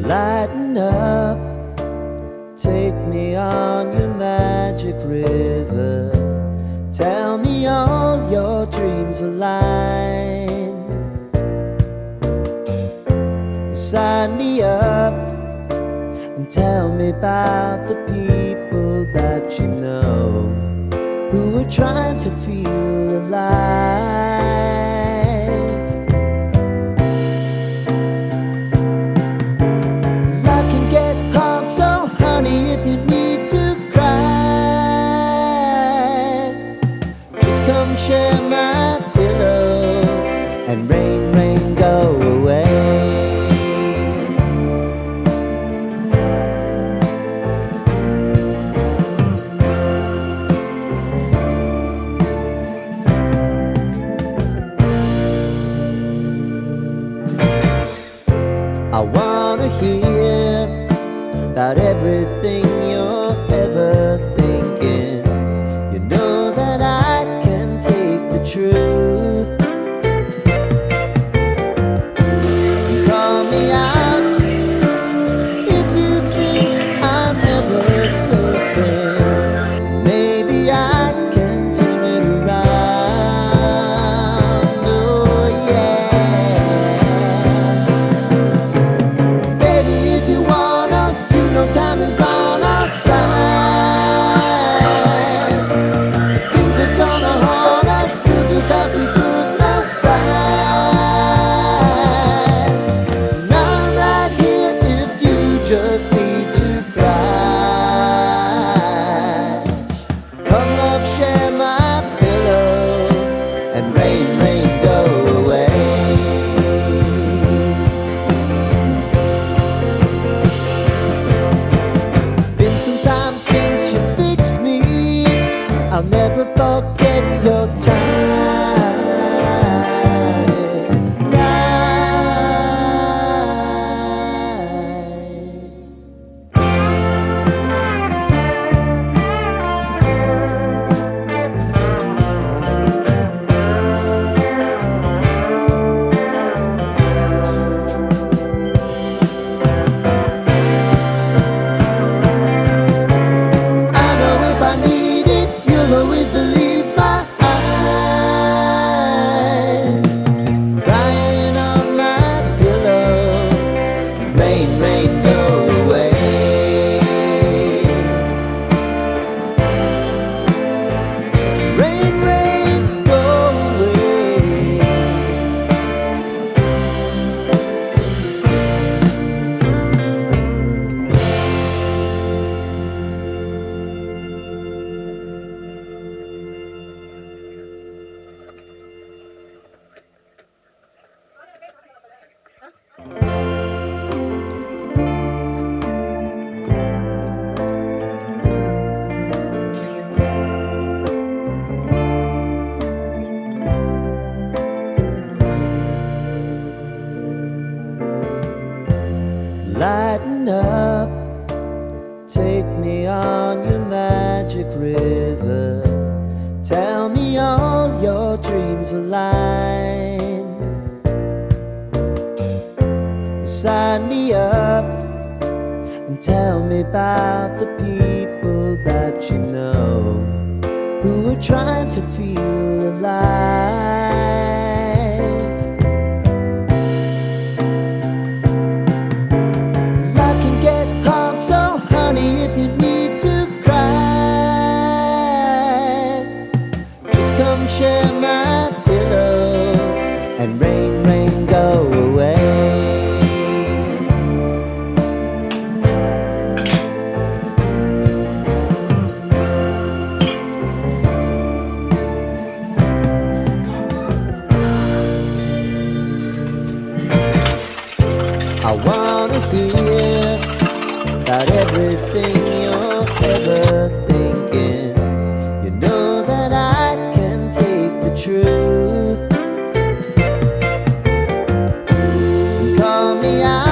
Lighten up, take me on your magic river. Tell me all your dreams align. Sign me up and tell me about the people that you know who are trying to feel alive. Life can get hard, so honey, if you need to cry, just come share my pillow and rain, rain, go away. I wanna hear about everything you're ever thinking. You know that I can take the truth. Call me out if you think I'm never slipping. Maybe I can turn it around. Oh yeah. Baby, if you want us, you know time is on our side. Things are gonna haunt us, we'll just have to put aside. And I'm right here if you just need to cry. Come love, share my pillow and rain, rain, go away. Been some time since you fixed me. I'll never forget your time. I know if I need it, you'll always believe my eyes. Crying on my pillow, rain, rain, go away. Rain, rain, go away. Lighten up, take me on your magic river. Tell me all your dreams align. Sign me up and tell me about the people that you know who are trying to feel alive. Life can get hard, so honey, if you need to cry, just come share my pillow and rain, rain, go away. I wanna hear about everything you're ever thinking. You know that I can take the truth. Call me out